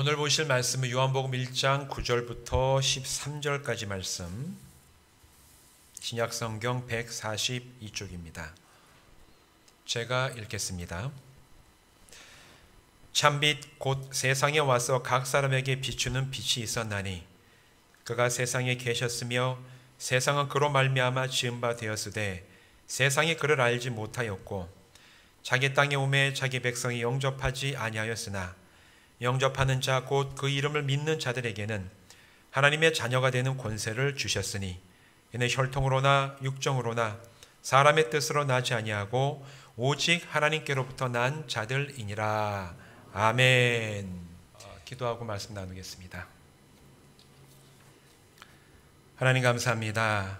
오늘 보실 말씀은 요한복음 1장 9절부터 13절까지 말씀, 신약성경 142쪽입니다. 제가 읽겠습니다. 참빛 곧 세상에 와서 각 사람에게 비추는 빛이 있었나니 그가 세상에 계셨으며 세상은 그로 말미암아 지은 바 되었으되 세상이 그를 알지 못하였고 자기 땅에 오매 자기 백성이 영접하지 아니하였으나 영접하는 자 곧 그 이름을 믿는 자들에게는 하나님의 자녀가 되는 권세를 주셨으니 이는 혈통으로나 육정으로나 사람의 뜻으로 나지 아니하고 오직 하나님께로부터 난 자들이니라. 아멘. 기도하고 말씀 나누겠습니다. 하나님 감사합니다.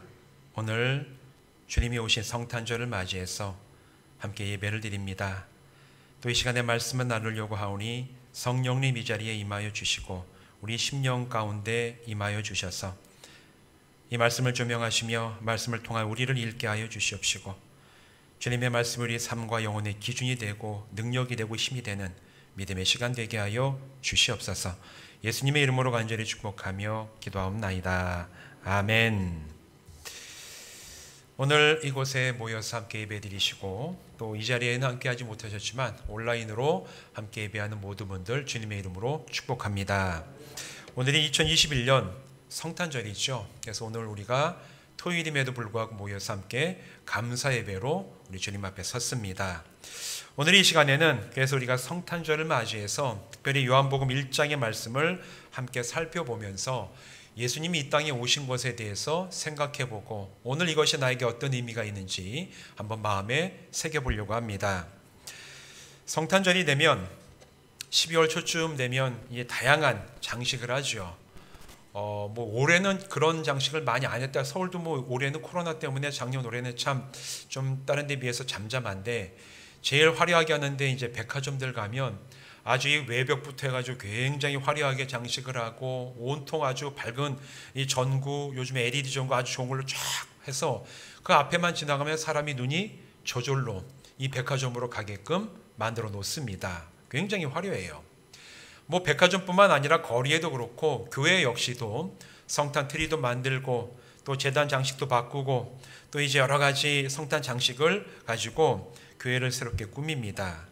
오늘 주님이 오신 성탄절을 맞이해서 함께 예배를 드립니다. 또 이 시간에 말씀을 나누려고 하오니 성령님 이 자리에 임하여 주시고 우리 심령 가운데 임하여 주셔서 이 말씀을 조명하시며 말씀을 통하여 우리를 읽게 하여 주시옵시고 주님의 말씀이 우리 삶과 영혼의 기준이 되고 능력이 되고 힘이 되는 믿음의 시간 되게 하여 주시옵소서. 예수님의 이름으로 간절히 축복하며 기도하옵나이다. 아멘. 오늘 이곳에 모여서 함께 예배드리시고 또 이 자리에는 함께하지 못하셨지만 온라인으로 함께 예배하는 모든 분들 주님의 이름으로 축복합니다. 오늘이 2021년 성탄절이죠. 그래서 오늘 우리가 토요일임에도 불구하고 모여서 함께 감사 예배로 우리 주님 앞에 섰습니다. 오늘 이 시간에는 그래서 우리가 성탄절을 맞이해서 특별히 요한복음 1장의 말씀을 함께 살펴보면서 예수님이 이 땅에 오신 것에 대해서 생각해보고 오늘 이것이 나에게 어떤 의미가 있는지 한번 마음에 새겨보려고 합니다. 성탄절이 되면 12월 초쯤 되면 이제 다양한 장식을 하죠. 올해는 그런 장식을 많이 안 했다. 서울도 올해는 코로나 때문에 작년 올해는 참 좀 다른 데 비해서 잠잠한데 제일 화려하게 하는데 이제 백화점들 가면 아주 이 외벽부터 해가지고 굉장히 화려하게 장식을 하고 온통 아주 밝은 이 전구, 요즘에 LED 전구 아주 좋은 걸로 쫙 해서 그 앞에만 지나가면 사람이 눈이 저절로 이 백화점으로 가게끔 만들어 놓습니다. 굉장히 화려해요. 백화점뿐만 아니라 거리에도 그렇고 교회 역시도 성탄 트리도 만들고 또 제단 장식도 바꾸고 또 이제 여러 가지 성탄 장식을 가지고 교회를 새롭게 꾸밉니다.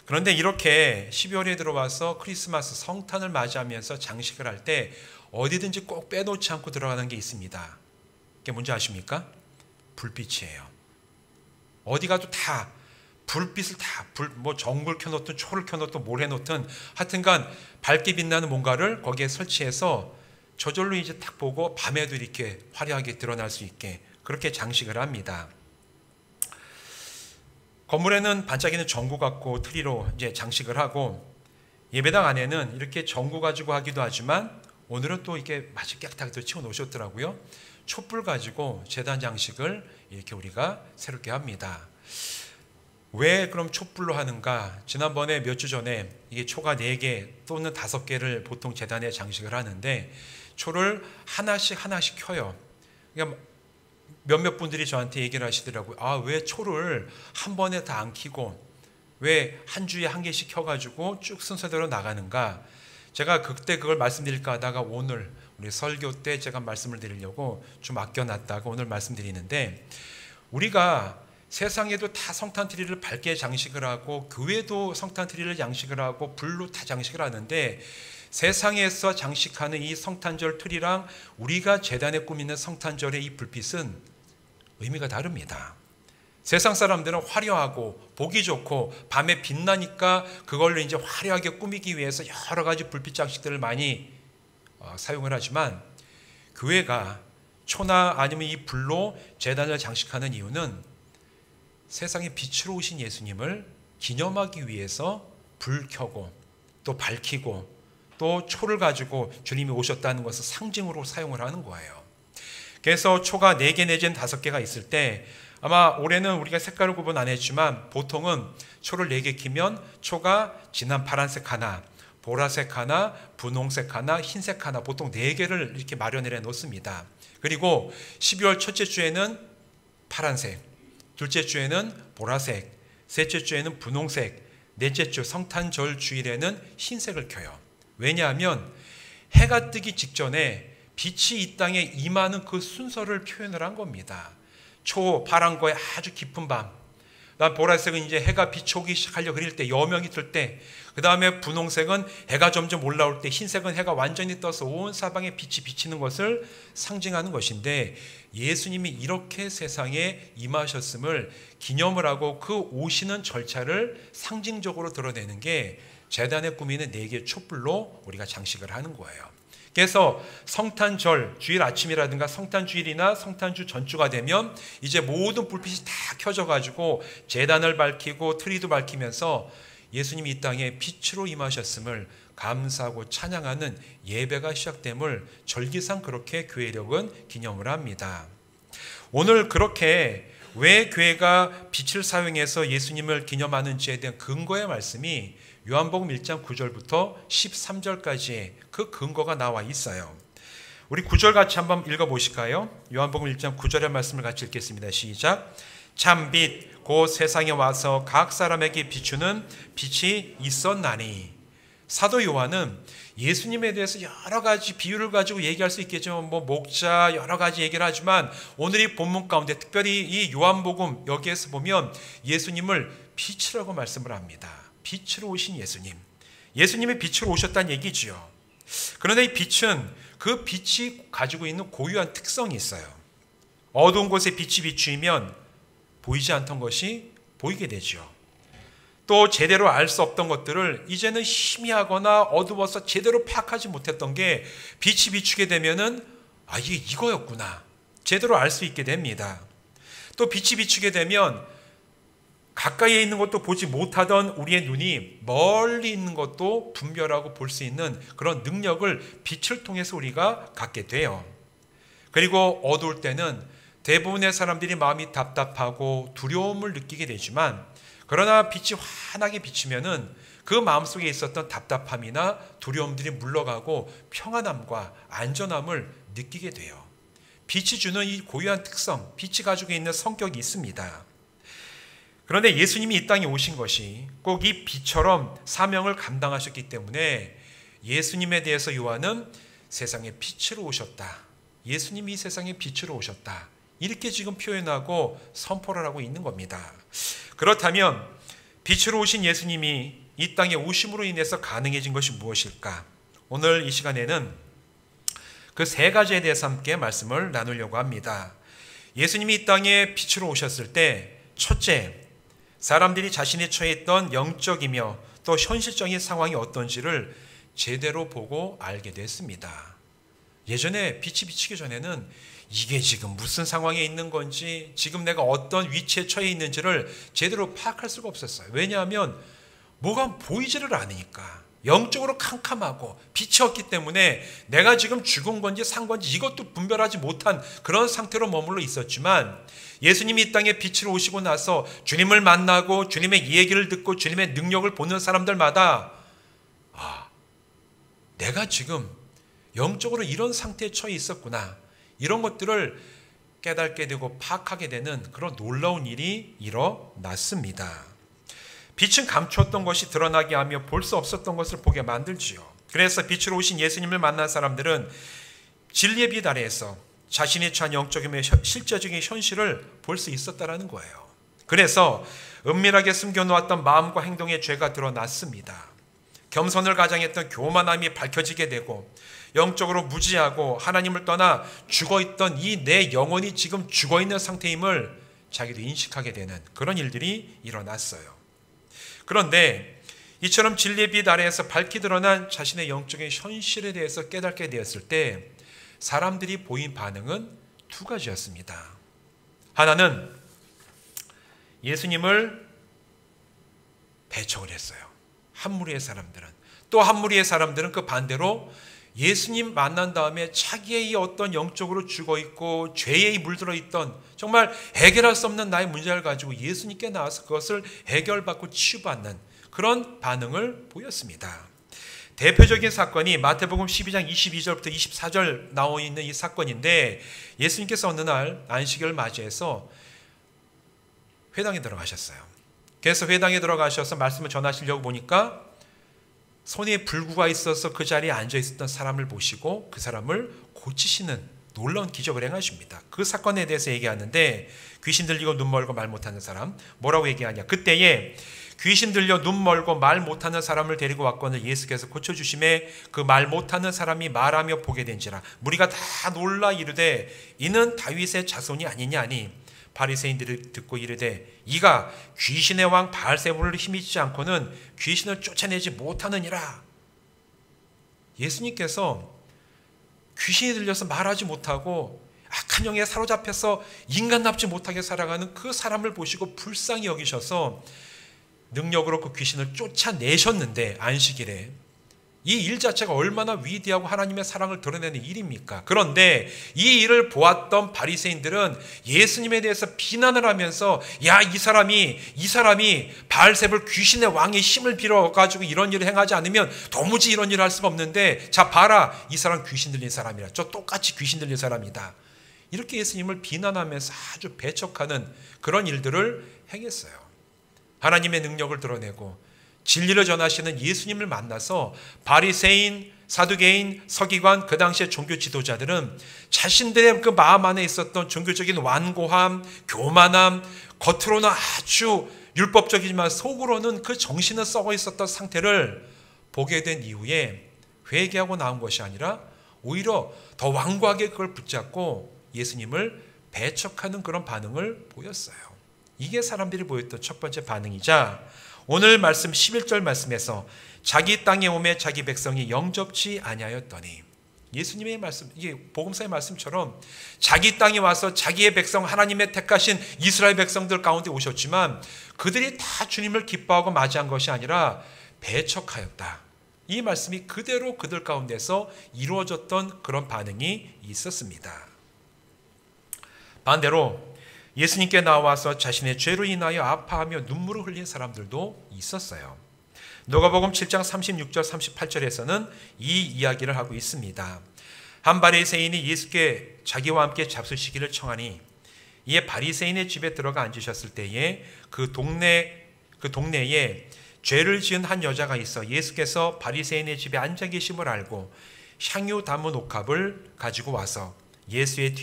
그런데 이렇게 12월에 들어와서 크리스마스 성탄을 맞이하면서 장식을 할 때 어디든지 꼭 빼놓지 않고 들어가는 게 있습니다. 그게 뭔지 아십니까? 불빛이에요. 어디 가도 다 불빛을 전구를 켜놓든 초를 켜놓든 뭘 해놓든 하여튼간 밝게 빛나는 뭔가를 거기에 설치해서 저절로 이제 딱 보고 밤에도 이렇게 화려하게 드러날 수 있게 그렇게 장식을 합니다. 건물에는 반짝이는 전구 갖고 트리로 이제 장식을 하고 예배당 안에는 이렇게 전구 가지고 하기도 하지만 오늘은 또 이렇게 마치 깨끗하게 치워 놓으셨더라고요. 촛불 가지고 제단 장식을 이렇게 우리가 새롭게 합니다. 왜 그럼 촛불로 하는가? 지난번에 몇 주 전에 이게 초가 4개 또는 5개를 보통 제단에 장식을 하는데 초를 하나씩 켜요. 그러니까 몇몇 분들이 저한테 얘기를 하시더라고요. 왜 초를 한 번에 다 안 켜고 왜 한 주에 한 개씩 켜가지고 쭉 순서대로 나가는가? 제가 그때 그걸 말씀드릴까 하다가 오늘 우리 설교 때 제가 말씀을 드리려고 좀 아껴놨다가 오늘 말씀드리는데 우리가 세상에도 다 성탄 트리를 밝게 장식을 하고 교회도 성탄 트리를 장식을 하고 불로 다 장식을 하는데 세상에서 장식하는 이 성탄절 트리랑 우리가 제단에 꾸미는 성탄절의 이 불빛은 의미가 다릅니다. 세상 사람들은 화려하고 보기 좋고 밤에 빛나니까 그걸로 이제 화려하게 꾸미기 위해서 여러 가지 불빛 장식들을 많이 사용을 하지만 교회가 초나 아니면 이 불로 제단을 장식하는 이유는 세상에 빛으로 오신 예수님을 기념하기 위해서 불 켜고 또 밝히고 또 초를 가지고 주님이 오셨다는 것을 상징으로 사용을 하는 거예요. 그래서 초가 4개 내지는 5개가 있을 때 아마 올해는 우리가 색깔을 구분 안 했지만 보통은 초를 4개 켜면 초가 진한 파란색 하나, 보라색 하나, 분홍색 하나, 흰색 하나 보통 4개를 이렇게 마련을 해 놓습니다. 그리고 12월 첫째 주에는 파란색, 둘째 주에는 보라색, 셋째 주에는 분홍색, 넷째 주 성탄절 주일에는 흰색을 켜요. 왜냐하면 해가 뜨기 직전에 빛이 이 땅에 임하는 그 순서를 표현을 한 겁니다. 초파랑과의 아주 깊은 밤, 그다음 보라색은 이제 해가 비춰오기 시작하려 그릴 때, 여명이 들 때, 그 다음에 분홍색은 해가 점점 올라올 때, 흰색은 해가 완전히 떠서 온 사방에 빛이 비치는 것을 상징하는 것인데, 예수님이 이렇게 세상에 임하셨음을 기념을 하고 그 오시는 절차를 상징적으로 드러내는 게 제단에 꾸미는 4개의 촛불로 우리가 장식을 하는 거예요. 그래서 성탄절, 주일 아침이라든가 성탄주일이나 성탄주 전주가 되면 이제 모든 불빛이 다 켜져가지고 제단을 밝히고 트리도 밝히면서 예수님이 이 땅에 빛으로 임하셨음을 감사하고 찬양하는 예배가 시작됨을 절기상 그렇게 교회력은 기념을 합니다. 오늘 그렇게 왜 교회가 빛을 사용해서 예수님을 기념하는지에 대한 근거의 말씀이 요한복음 1장 9절부터 13절까지의 그 근거가 나와 있어요. 우리 9절 같이 한번 읽어보실까요? 요한복음 1장 9절의 말씀을 같이 읽겠습니다. 시작. 참빛 곧 세상에 와서 각 사람에게 비추는 빛이 있었나니. 사도 요한은 예수님에 대해서 여러 가지 비유를 가지고 얘기할 수 있겠죠. 목자 여러 가지 얘기를 하지만 오늘 이 본문 가운데 특별히 이 요한복음 여기에서 보면 예수님을 빛이라고 말씀을 합니다. 빛으로 오신 예수님. 예수님이 빛으로 오셨다는 얘기지요. 그런데 이 빛은 그 빛이 가지고 있는 고유한 특성이 있어요. 어두운 곳에 빛이 비추면 보이지 않던 것이 보이게 되죠. 또 제대로 알 수 없던 것들을 이제는 희미하거나 어두워서 제대로 파악하지 못했던 게 빛이 비추게 되면은 이게 이거였구나. 제대로 알 수 있게 됩니다. 또 빛이 비추게 되면 가까이에 있는 것도 보지 못하던 우리의 눈이 멀리 있는 것도 분별하고 볼 수 있는 그런 능력을 빛을 통해서 우리가 갖게 돼요. 그리고 어두울 때는 대부분의 사람들이 마음이 답답하고 두려움을 느끼게 되지만 그러나 빛이 환하게 비치면은 그 마음속에 있었던 답답함이나 두려움들이 물러가고 평안함과 안전함을 느끼게 돼요. 빛이 주는 이 고유한 특성, 빛이 가지고 있는 성격이 있습니다. 그런데 예수님이 이 땅에 오신 것이 꼭 이 빛처럼 사명을 감당하셨기 때문에 예수님에 대해서 요한은 세상에 빛으로 오셨다. 예수님이 이 세상에 빛으로 오셨다. 이렇게 지금 표현하고 선포를 하고 있는 겁니다. 그렇다면 빛으로 오신 예수님이 이 땅에 오심으로 인해서 가능해진 것이 무엇일까? 오늘 이 시간에는 그 3가지에 대해서 함께 말씀을 나누려고 합니다. 예수님이 이 땅에 빛으로 오셨을 때 첫째, 사람들이 자신이 처해 있던 영적이며 또 현실적인 상황이 어떤지를 제대로 보고 알게 됐습니다. 예전에 빛이 비치기 전에는 이게 지금 무슨 상황에 있는 건지, 지금 내가 어떤 위치에 처해 있는지를 제대로 파악할 수가 없었어요. 왜냐하면 뭐가 보이지를 않으니까. 영적으로 캄캄하고 빛이 없기 때문에 내가 지금 죽은 건지 산 건지 이것도 분별하지 못한 그런 상태로 머물러 있었지만, 예수님이 이 땅에 빛으로 오시고 나서 주님을 만나고 주님의 얘기를 듣고 주님의 능력을 보는 사람들마다 내가 지금 영적으로 이런 상태에 처해 있었구나, 이런 것들을 깨닫게 되고 파악하게 되는 그런 놀라운 일이 일어났습니다. 빛은 감추었던 것이 드러나게 하며 볼 수 없었던 것을 보게 만들지요. 그래서 빛으로 오신 예수님을 만난 사람들은 진리의 빛 아래에서 자신이 처한 영적이며 실제적인 현실을 볼 수 있었다는 거예요. 그래서 은밀하게 숨겨놓았던 마음과 행동의 죄가 드러났습니다. 겸손을 가장했던 교만함이 밝혀지게 되고, 영적으로 무지하고 하나님을 떠나 죽어있던 이 내 영혼이 지금 죽어있는 상태임을 자기도 인식하게 되는 그런 일들이 일어났어요. 그런데 이처럼 진리의 빛 아래에서 밝히 드러난 자신의 영적인 현실에 대해서 깨닫게 되었을 때 사람들이 보인 반응은 2가지였습니다. 하나는 예수님을 배척을 했어요. 한 무리의 사람들은. 또 한 무리의 사람들은 그 반대로 예수님 만난 다음에 자기의 어떤 영적으로 죽어있고 죄에 물들어 있던 정말 해결할 수 없는 나의 문제를 가지고 예수님께 나와서 그것을 해결받고 치유받는 그런 반응을 보였습니다. 대표적인 사건이 마태복음 12장 22절부터 24절 나와 있는 이 사건인데, 예수님께서 어느 날 안식일을 맞이해서 회당에 들어가셨어요. 그래서 회당에 들어가셔서 말씀을 전하시려고 보니까 손에 불구가 있어서 그 자리에 앉아 있었던 사람을 보시고 그 사람을 고치시는 놀라운 기적을 행하십니다. 그 사건에 대해서 얘기하는데, 귀신 들리고 눈 멀고 말 못하는 사람, 뭐라고 얘기하냐? 그때에 귀신 들려 눈 멀고 말 못하는 사람을 데리고 왔거늘 예수께서 고쳐주심에 그 말 못하는 사람이 말하며 보게 된지라. 무리가 다 놀라 이르되 이는 다윗의 자손이 아니냐 하니, 바리새인들이 듣고 이르되 이가 귀신의 왕 바알세불을 힘입지 않고는 귀신을 쫓아내지 못하느니라. 예수님께서 귀신이 들려서 말하지 못하고 악한 영에 사로잡혀서 인간답지 못하게 살아가는 그 사람을 보시고 불쌍히 여기셔서 능력으로 그 귀신을 쫓아내셨는데, 안식일에 이 일 자체가 얼마나 위대하고 하나님의 사랑을 드러내는 일입니까? 그런데 이 일을 보았던 바리새인들은 예수님에 대해서 비난을 하면서, 야, 이 사람이 바알세불 귀신의 왕의 힘을 빌어가지고 이런 일을 행하지 않으면 도무지 이런 일을 할 수가 없는데, 자 봐라, 이 사람 귀신 들린 사람이라, 저 똑같이 귀신 들린 사람이다. 이렇게 예수님을 비난하면서 아주 배척하는 그런 일들을 행했어요. 하나님의 능력을 드러내고 진리를 전하시는 예수님을 만나서 바리새인, 사두개인, 서기관, 그 당시의 종교 지도자들은 자신들의 그 마음 안에 있었던 종교적인 완고함, 교만함, 겉으로는 아주 율법적이지만 속으로는 그 정신은 썩어 있었던 상태를 보게 된 이후에 회개하고 나온 것이 아니라 오히려 더 완고하게 그걸 붙잡고 예수님을 배척하는 그런 반응을 보였어요. 이게 사람들이 보였던 첫 번째 반응이자, 오늘 말씀 11절 말씀에서 자기 땅에 오매 자기 백성이 영접치 아니하였더니, 예수님의 말씀, 이게 복음서의 말씀처럼 자기 땅에 와서 자기의 백성, 하나님의 택하신 이스라엘 백성들 가운데 오셨지만 그들이 다 주님을 기뻐하고 맞이한 것이 아니라 배척하였다. 이 말씀이 그대로 그들 가운데서 이루어졌던 그런 반응이 있었습니다. 반대로 예수님께 나와서 자신의 죄로 인하여 아파하며 눈물을 흘린 사람들도 있었어요. 누가복음 7장 36절 38절에서는 이 이야기를 하고 있습니다. 한 바리새인이 예수께 자기와 함께 잡수시기를 청하니, 이에 바리새인의 집에 들어가 앉으셨을 때에 그 동네에 죄를 지은 한 여자가 있어 예수께서 바리새인의 집에 앉아 계심을 알고 향유 담은 옥합을 가지고 와서 예수의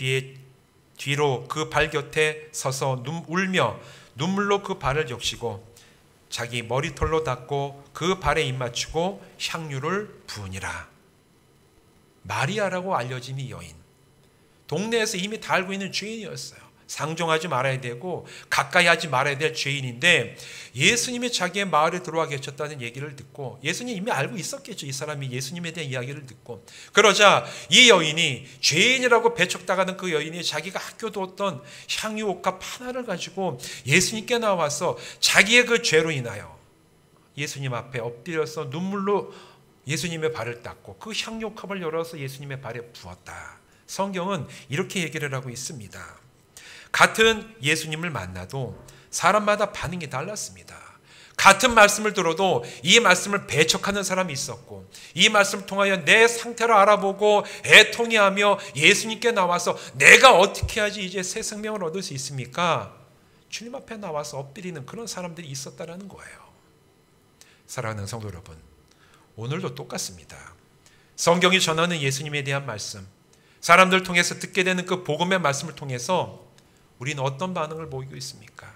뒤로 그 발 곁에 서서 울며 눈물로 그 발을 적시고 자기 머리털로 닦고 그 발에 입맞추고 향유를 부으니라. 마리아라고 알려진 이 여인, 동네에서 이미 다 알고 있는 죄인이었어요. 상종하지 말아야 되고 가까이 하지 말아야 될 죄인인데, 예수님이 자기의 마을에 들어와 계셨다는 얘기를 듣고, 예수님 이미 알고 있었겠죠. 이 사람이 예수님에 대한 이야기를 듣고. 그러자 이 여인이, 죄인이라고 배척당하는 그 여인이 자기가 학교 두었던 향유 옥합 하나를 가지고 예수님께 나와서 자기의 그 죄로 인하여 예수님 앞에 엎드려서 눈물로 예수님의 발을 닦고 그 향유 옥합을 열어서 예수님의 발에 부었다. 성경은 이렇게 얘기를 하고 있습니다. 같은 예수님을 만나도 사람마다 반응이 달랐습니다. 같은 말씀을 들어도 이 말씀을 배척하는 사람이 있었고, 이 말씀을 통하여 내 상태를 알아보고 애통해하며 예수님께 나와서 내가 어떻게 해야지 이제 새 생명을 얻을 수 있습니까? 주님 앞에 나와서 엎드리는 그런 사람들이 있었다는 거예요. 사랑하는 성도 여러분, 오늘도 똑같습니다. 성경이 전하는 예수님에 대한 말씀, 사람들 통해서 듣게 되는 그 복음의 말씀을 통해서 우리는 어떤 반응을 보이고 있습니까?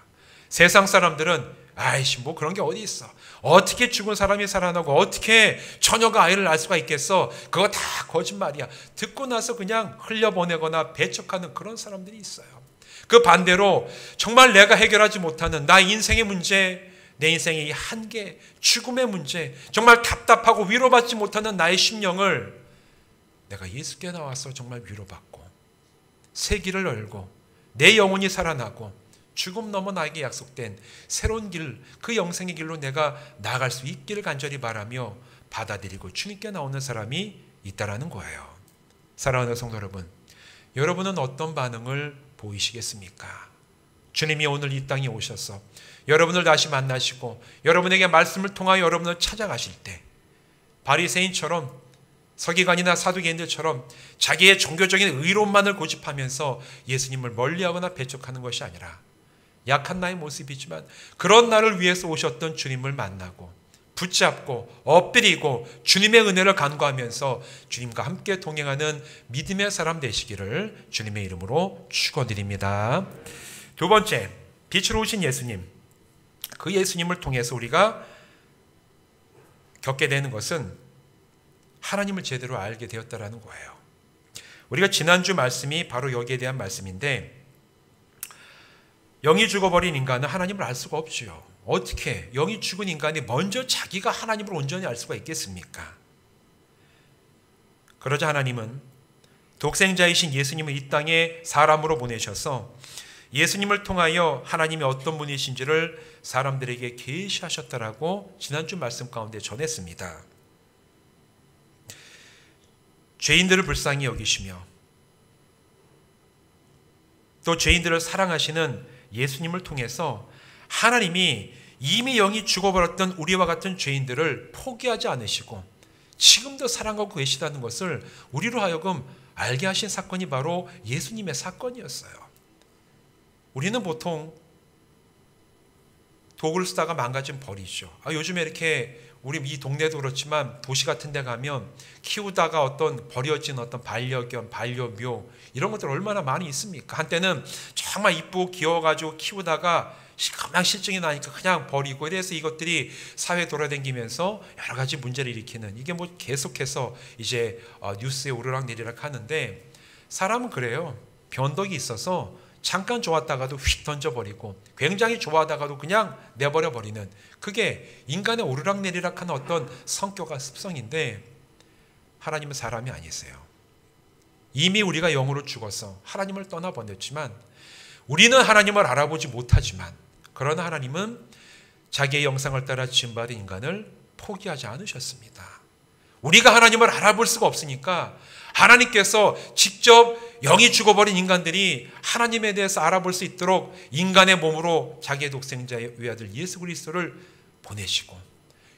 세상 사람들은 아이씨 뭐 그런 게 어디 있어, 어떻게 죽은 사람이 살아나고 어떻게 처녀가 아이를 낳을 수가 있겠어, 그거 다 거짓말이야, 듣고 나서 그냥 흘려보내거나 배척하는 그런 사람들이 있어요. 그 반대로 정말 내가 해결하지 못하는 나 인생의 문제, 내 인생의 이 한계, 죽음의 문제, 정말 답답하고 위로받지 못하는 나의 심령을 내가 예수께 나와서 정말 위로받고 새 길을 열고 내 영혼이 살아나고 죽음 넘어 나에게 약속된 새로운 길, 그 영생의 길로 내가 나아갈 수 있기를 간절히 바라며 받아들이고 주님께 나오는 사람이 있다라는 거예요. 사랑하는 성도 여러분, 여러분은 어떤 반응을 보이시겠습니까? 주님이 오늘 이 땅에 오셔서 여러분을 다시 만나시고 여러분에게 말씀을 통하여 여러분을 찾아가실 때, 바리새인처럼 서기관이나 사두개인들처럼 자기의 종교적인 의로움만을 고집하면서 예수님을 멀리하거나 배척하는 것이 아니라, 약한 나의 모습이지만 그런 나를 위해서 오셨던 주님을 만나고 붙잡고 엎드리고 주님의 은혜를 간구하면서 주님과 함께 동행하는 믿음의 사람 되시기를 주님의 이름으로 축원드립니다. 두 번째, 빛으로 오신 예수님. 그 예수님을 통해서 우리가 겪게 되는 것은 하나님을 제대로 알게 되었다라는 거예요. 우리가 지난주 말씀이 바로 여기에 대한 말씀인데, 영이 죽어버린 인간은 하나님을 알 수가 없지요. 어떻게 영이 죽은 인간이 먼저 자기가 하나님을 온전히 알 수가 있겠습니까? 그러자 하나님은 독생자이신 예수님을 이 땅에 사람으로 보내셔서 예수님을 통하여 하나님이 어떤 분이신지를 사람들에게 계시하셨다라고 지난주 말씀 가운데 전했습니다. 죄인들을 불쌍히 여기시며 또 죄인들을 사랑하시는 예수님을 통해서 하나님이 이미 영이 죽어버렸던 우리와 같은 죄인들을 포기하지 않으시고 지금도 사랑하고 계시다는 것을 우리로 하여금 알게 하신 사건이 바로 예수님의 사건이었어요. 우리는 보통 도구를 쓰다가 망가진 버리죠. 요즘에 이렇게 우리 이 동네도 그렇지만 도시 같은 데 가면 키우다가 어떤 버려진 어떤 반려견, 반려묘 이런 것들 얼마나 많이 있습니까? 한때는 정말 이쁘고 귀여워가지고 키우다가 시커먼 실증이 나니까 그냥 버리고, 이래서 이것들이 사회에 돌아다니면서 여러 가지 문제를 일으키는, 이게 뭐 계속해서 이제 뉴스에 오르락내리락 하는데, 사람은 그래요. 변덕이 있어서 잠깐 좋았다가도 휙 던져버리고 굉장히 좋아하다가도 그냥 내버려버리는, 그게 인간의 오르락내리락하는 어떤 성격과 습성인데, 하나님은 사람이 아니세요. 이미 우리가 영으로 죽어서 하나님을 떠나버렸지만, 우리는 하나님을 알아보지 못하지만, 그러나 하나님은 자기의 영상을 따라 지음받은 인간을 포기하지 않으셨습니다. 우리가 하나님을 알아볼 수가 없으니까 하나님께서 직접 영이 죽어버린 인간들이 하나님에 대해서 알아볼 수 있도록 인간의 몸으로 자기의 독생자의 외아들 예수 그리스도를 보내시고,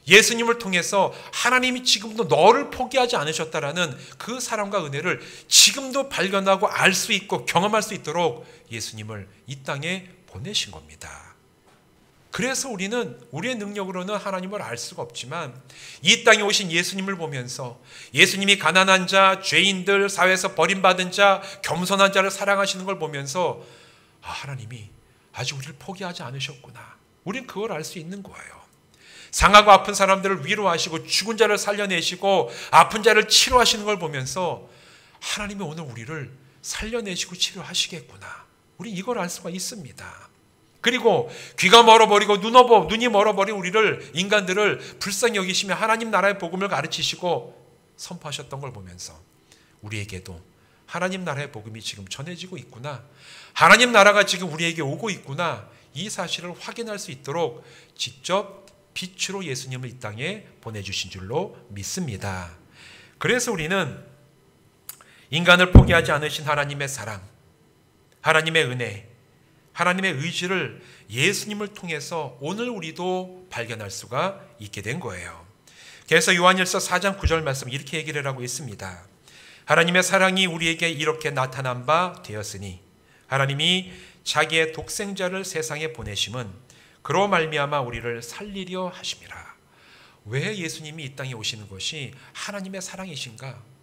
예수님을 통해서 하나님이 지금도 너를 포기하지 않으셨다라는 그 사랑과 은혜를 지금도 발견하고 알 수 있고 경험할 수 있도록 예수님을 이 땅에 보내신 겁니다. 그래서 우리는 우리의 능력으로는 하나님을 알 수가 없지만, 이 땅에 오신 예수님을 보면서 예수님이 가난한 자, 죄인들, 사회에서 버림받은 자, 겸손한 자를 사랑하시는 걸 보면서 하나님이 아직 우리를 포기하지 않으셨구나, 우린 그걸 알 수 있는 거예요. 상하고 아픈 사람들을 위로하시고 죽은 자를 살려내시고 아픈 자를 치료하시는 걸 보면서 하나님이 오늘 우리를 살려내시고 치료하시겠구나, 우리 이걸 알 수가 있습니다. 그리고 귀가 멀어버리고 눈이 멀어버린 우리를, 인간들을 불쌍히 여기시며 하나님 나라의 복음을 가르치시고 선포하셨던 걸 보면서 우리에게도 하나님 나라의 복음이 지금 전해지고 있구나, 하나님 나라가 지금 우리에게 오고 있구나, 이 사실을 확인할 수 있도록 직접 빛으로 예수님을 이 땅에 보내주신 줄로 믿습니다. 그래서 우리는 인간을 포기하지 않으신 하나님의 사랑, 하나님의 은혜, 하나님의 의지를 예수님을 통해서 오늘 우리도 발견할 수가 있게 된 거예요. 그래서 요한일서 4장 9절 말씀 이렇게 얘기를 하고 있습니다. 하나님의 사랑이 우리에게 이렇게 나타난 바 되었으니 하나님이 자기의 독생자를 세상에 보내심은 그로 말미암아 우리를 살리려 하심이라. 왜 예수님이 이 땅에 오시는 것이 하나님의 사랑이신가?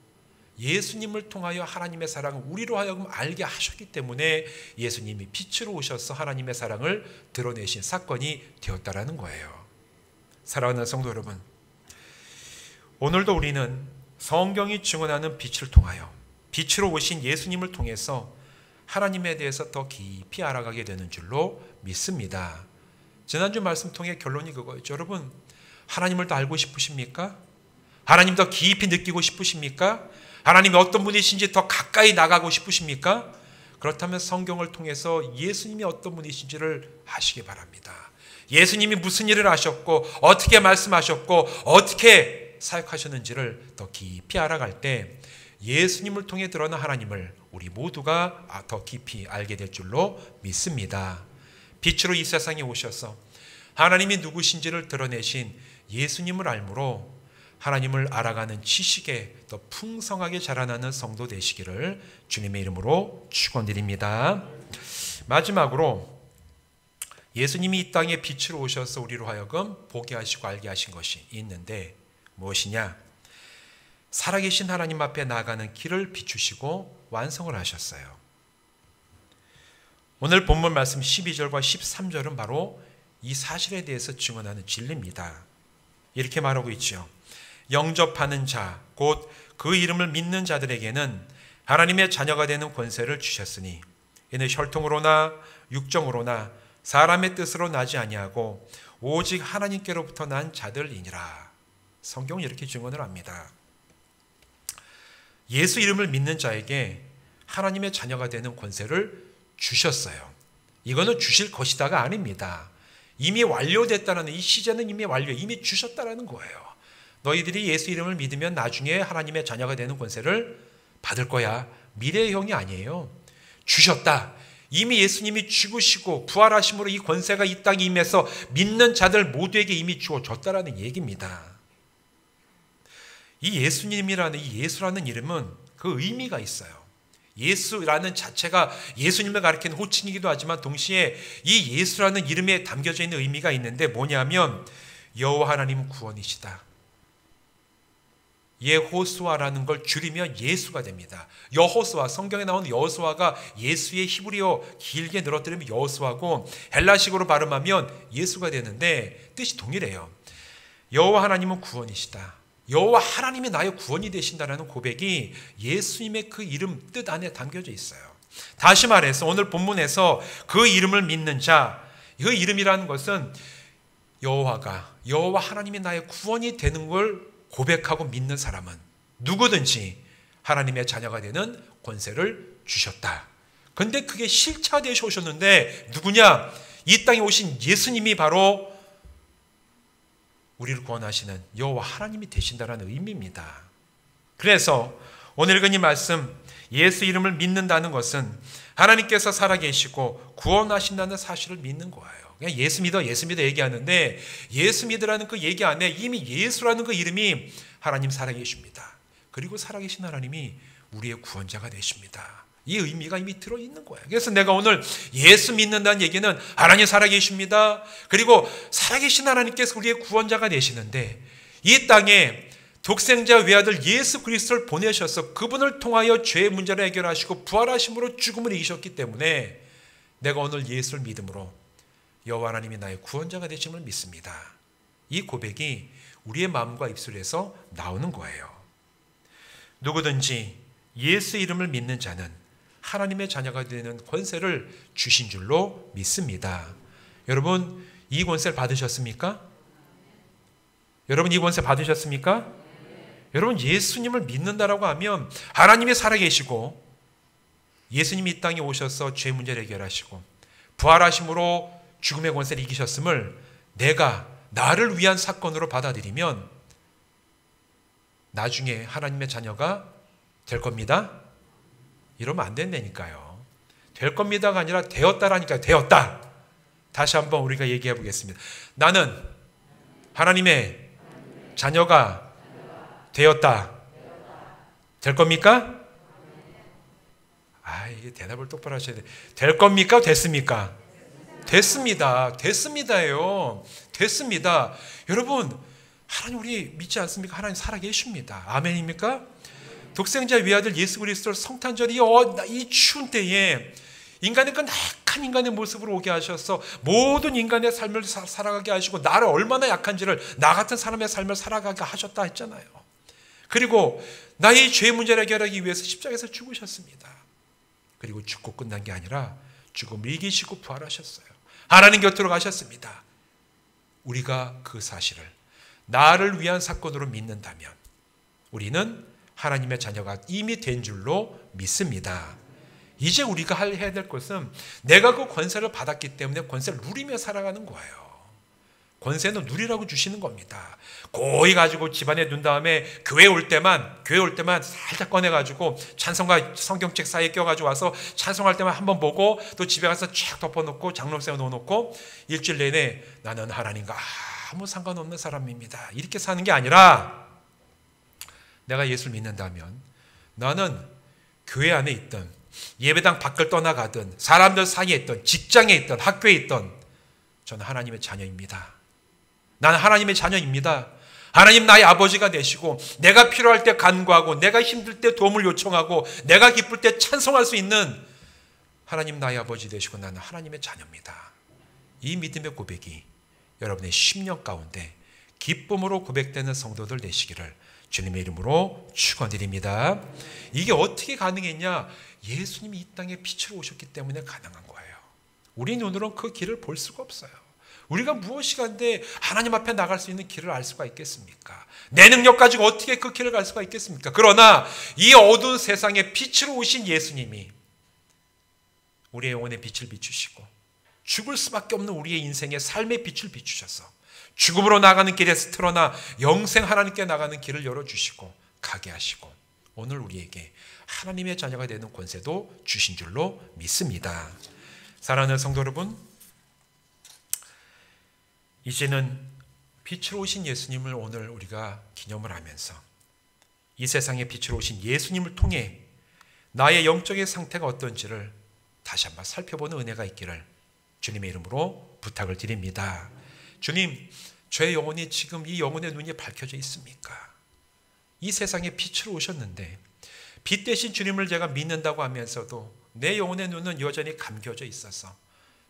예수님을 통하여 하나님의 사랑을 우리로 하여금 알게 하셨기 때문에 예수님이 빛으로 오셔서 하나님의 사랑을 드러내신 사건이 되었다라는 거예요. 사랑하는 성도 여러분, 오늘도 우리는 성경이 증언하는 빛을 통하여, 빛으로 오신 예수님을 통해서 하나님에 대해서 더 깊이 알아가게 되는 줄로 믿습니다. 지난주 말씀 통해 결론이 그거였죠. 여러분, 하나님을 더 알고 싶으십니까? 하나님 더 깊이 느끼고 싶으십니까? 하나님이 어떤 분이신지 더 가까이 나가고 싶으십니까? 그렇다면 성경을 통해서 예수님이 어떤 분이신지를 아시기 바랍니다. 예수님이 무슨 일을 하셨고 어떻게 말씀하셨고 어떻게 사역하셨는지를 더 깊이 알아갈 때 예수님을 통해 드러난 하나님을 우리 모두가 더 깊이 알게 될 줄로 믿습니다. 빛으로 이 세상에 오셔서 하나님이 누구신지를 드러내신 예수님을 알므로 하나님을 알아가는 지식에 더 풍성하게 자라나는 성도 되시기를 주님의 이름으로 축원드립니다. 마지막으로 예수님이 이 땅에 빛으로 오셔서 우리로 하여금 보게 하시고 알게 하신 것이 있는데 무엇이냐? 살아계신 하나님 앞에 나아가는 길을 비추시고 완성을 하셨어요. 오늘 본문 말씀 12절과 13절은 바로 이 사실에 대해서 증언하는 진리입니다. 이렇게 말하고 있죠. 영접하는 자, 곧 그 이름을 믿는 자들에게는 하나님의 자녀가 되는 권세를 주셨으니 이는 혈통으로나 육정으로나 사람의 뜻으로 나지 아니하고 오직 하나님께로부터 난 자들이니라. 성경은 이렇게 증언을 합니다. 예수 이름을 믿는 자에게 하나님의 자녀가 되는 권세를 주셨어요. 이거는 주실 것이다가 아닙니다. 이미 완료됐다는, 이 시제는 이미 주셨다라는 거예요. 너희들이 예수 이름을 믿으면 나중에 하나님의 자녀가 되는 권세를 받을 거야. 미래형이 아니에요. 주셨다. 이미 예수님이 죽으시고 부활하심으로 이 권세가 이 땅에 임해서 믿는 자들 모두에게 이미 주어졌다라는 얘기입니다. 이 예수님이라는, 이 예수라는 이름은 그 의미가 있어요. 예수라는 자체가 예수님을 가리키는 호칭이기도 하지만 동시에 이 예수라는 이름에 담겨져 있는 의미가 있는데 뭐냐면 여호와 하나님은 구원이시다. 예호수아라는 걸 줄이면 예수가 됩니다. 여호수아, 성경에 나오는 여호수아가 예수의 히브리어 길게 늘어뜨리면 여호수아고 헬라식으로 발음하면 예수가 되는데 뜻이 동일해요. 여호와 하나님은 구원이시다. 여호와 하나님이 나의 구원이 되신다는 고백이 예수님의 그 이름 뜻 안에 담겨져 있어요. 다시 말해서 오늘 본문에서 그 이름을 믿는 자, 그 이름이라는 것은 여호와 하나님이 나의 구원이 되는 걸 고백하고 믿는 사람은 누구든지 하나님의 자녀가 되는 권세를 주셨다. 근데 그게 실체화되셔 오셨는데 누구냐? 이 땅에 오신 예수님이 바로 우리를 구원하시는 여호와 하나님이 되신다는 의미입니다. 그래서 오늘 읽은 이 말씀, 예수 이름을 믿는다는 것은 하나님께서 살아계시고 구원하신다는 사실을 믿는 거예요. 그냥 예수 믿어 얘기하는데 예수 믿으라는 그 얘기 안에 이미 예수라는 그 이름이 하나님 살아계십니다. 그리고 살아계신 하나님이 우리의 구원자가 되십니다. 이 의미가 이미 들어있는 거예요. 그래서 내가 오늘 예수 믿는다는 얘기는 하나님 살아계십니다. 그리고 살아계신 하나님께서 우리의 구원자가 되시는데 이 땅에 독생자 외아들 예수 그리스도를 보내셔서 그분을 통하여 죄의 문제를 해결하시고 부활하심으로 죽음을 이기셨기 때문에 내가 오늘 예수를 믿음으로 여호와 하나님이 나의 구원자가 되심을 믿습니다. 이 고백이 우리의 마음과 입술에서 나오는 거예요. 누구든지 예수 이름을 믿는 자는 하나님의 자녀가 되는 권세를 주신 줄로 믿습니다. 여러분, 이 권세를 받으셨습니까? 여러분, 이 권세 받으셨습니까? 여러분, 예수님을 믿는다라고 하면 하나님이 살아계시고 예수님이 이 땅에 오셔서 죄 문제를 해결하시고 부활하심으로 죽음의 권세를 이기셨음을 내가 나를 위한 사건으로 받아들이면 나중에 하나님의 자녀가 될 겁니다. 이러면 안 된다니까요. 될 겁니다가 아니라 되었다라니까요. 되었다. 다시 한번 우리가 얘기해 보겠습니다. 나는 하나님의 자녀가 되었다. 될 겁니까? 이게 대답을 똑바로 하셔야 돼요. 될 겁니까? 됐습니까? 됐습니다. 됐습니다예요. 됐습니다. 여러분, 하나님 우리 믿지 않습니까? 하나님 살아계십니다. 아멘입니까? 독생자 외아들 예수 그리스도를 성탄절이 이 추운 때에 인간의 그 약한 인간의 모습으로 오게 하셔서 모든 인간의 삶을 살아가게 하시고 나를 얼마나 약한지를 나 같은 사람의 삶을 살아가게 하셨다 했잖아요. 그리고 나의 죄 문제를 해결하기 위해서 십자가에서 죽으셨습니다. 그리고 죽고 끝난 게 아니라 죽음을 이기시고 부활하셨어요. 하나님 곁으로 가셨습니다. 우리가 그 사실을 나를 위한 사건으로 믿는다면 우리는 하나님의 자녀가 이미 된 줄로 믿습니다. 이제 우리가 해야 될 것은 내가 그 권세를 받았기 때문에 권세를 누리며 살아가는 거예요. 권세는 누리라고 주시는 겁니다. 고이 가지고 집안에 둔 다음에 교회 올 때만 살짝 꺼내가지고 찬송가 성경책 사이에 껴가지고 와서 찬송할 때만 한번 보고 또 집에 가서 쫙 덮어놓고 장롱 세워 놓고 일주일 내내 나는 하나님과 아무 상관없는 사람입니다. 이렇게 사는 게 아니라 내가 예수를 믿는다면 나는 교회 안에 있던 예배당 밖을 떠나가든 사람들 사이에 있던 직장에 있던 학교에 있던 저는 하나님의 자녀입니다. 나는 하나님의 자녀입니다. 하나님 나의 아버지가 되시고 내가 필요할 때 간구하고 내가 힘들 때 도움을 요청하고 내가 기쁠 때 찬송할 수 있는 하나님 나의 아버지 되시고 나는 하나님의 자녀입니다. 이 믿음의 고백이 여러분의 심령 가운데 기쁨으로 고백되는 성도들 되시기를 주님의 이름으로 축원드립니다. 이게 어떻게 가능했냐? 예수님이 이 땅에 빛으로 오셨기 때문에 가능한 거예요. 우리 눈으로는 그 길을 볼 수가 없어요. 우리가 무엇이간데 하나님 앞에 나갈 수 있는 길을 알 수가 있겠습니까? 내 능력 가지고 어떻게 그 길을 갈 수가 있겠습니까? 그러나 이 어두운 세상에 빛으로 오신 예수님이 우리의 영혼에 빛을 비추시고 죽을 수밖에 없는 우리의 인생의 삶의 빛을 비추셔서 죽음으로 나가는 길에서 틀어나 영생 하나님께 나가는 길을 열어주시고 가게 하시고 오늘 우리에게 하나님의 자녀가 되는 권세도 주신 줄로 믿습니다. 사랑하는 성도 여러분, 이제는 빛으로 오신 예수님을 오늘 우리가 기념을 하면서 이 세상에 빛으로 오신 예수님을 통해 나의 영적인 상태가 어떤지를 다시 한번 살펴보는 은혜가 있기를 주님의 이름으로 부탁을 드립니다. 주님, 저의 영혼이 지금 이 영혼의 눈이 밝혀져 있습니까? 이 세상에 빛으로 오셨는데 빛 대신 주님을 제가 믿는다고 하면서도 내 영혼의 눈은 여전히 감겨져 있어서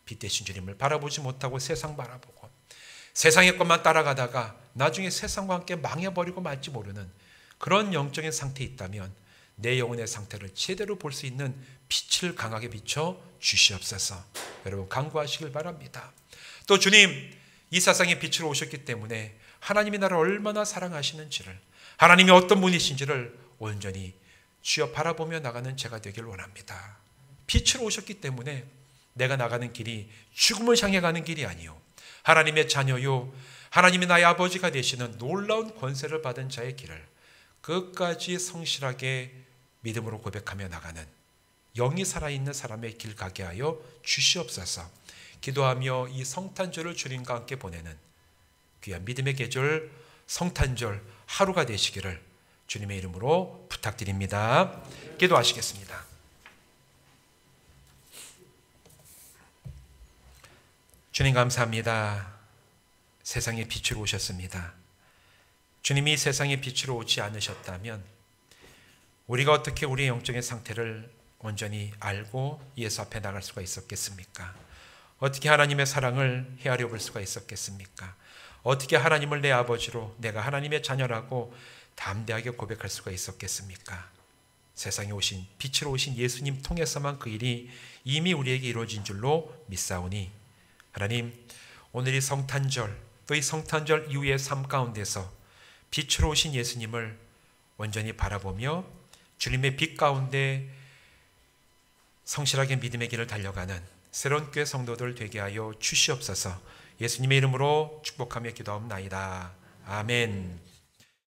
빛 대신 주님을 바라보지 못하고 세상 바라보고 세상의 것만 따라가다가 나중에 세상과 함께 망해버리고 말지 모르는 그런 영적인 상태에 있다면 내 영혼의 상태를 제대로 볼 수 있는 빛을 강하게 비춰 주시옵소서. 여러분 간구하시길 바랍니다. 또 주님, 이 세상에 빛으로 오셨기 때문에 하나님이 나를 얼마나 사랑하시는지를, 하나님이 어떤 분이신지를 온전히 주여 바라보며 나가는 제가 되길 원합니다. 빛으로 오셨기 때문에 내가 나가는 길이 죽음을 향해 가는 길이 아니요 하나님의 자녀요 하나님이 나의 아버지가 되시는 놀라운 권세를 받은 자의 길을 끝까지 성실하게 믿음으로 고백하며 나가는 영이 살아있는 사람의 길 가게 하여 주시옵소서. 기도하며 이 성탄절을 주님과 함께 보내는 귀한 믿음의 계절 성탄절 하루가 되시기를 주님의 이름으로 부탁드립니다. 기도하시겠습니다. 주님 감사합니다. 세상에 빛으로 오셨습니다. 주님이 세상에 빛으로 오지 않으셨다면 우리가 어떻게 우리의 영적인 상태를 온전히 알고 예수 앞에 나갈 수가 있었겠습니까? 어떻게 하나님의 사랑을 헤아려 볼 수가 있었겠습니까? 어떻게 하나님을 내 아버지로 내가 하나님의 자녀라고 담대하게 고백할 수가 있었겠습니까? 세상에 오신 빛으로 오신 예수님 통해서만 그 일이 이미 우리에게 이루어진 줄로 믿사오니 하나님, 오늘 이 성탄절 또 이 성탄절 이후의 삶 가운데서 빛으로 오신 예수님을 온전히 바라보며 주님의 빛 가운데 성실하게 믿음의 길을 달려가는 새로운 교회 성도들 되게 하여 주시옵소서. 예수님의 이름으로 축복하며 기도하옵나이다. 아멘.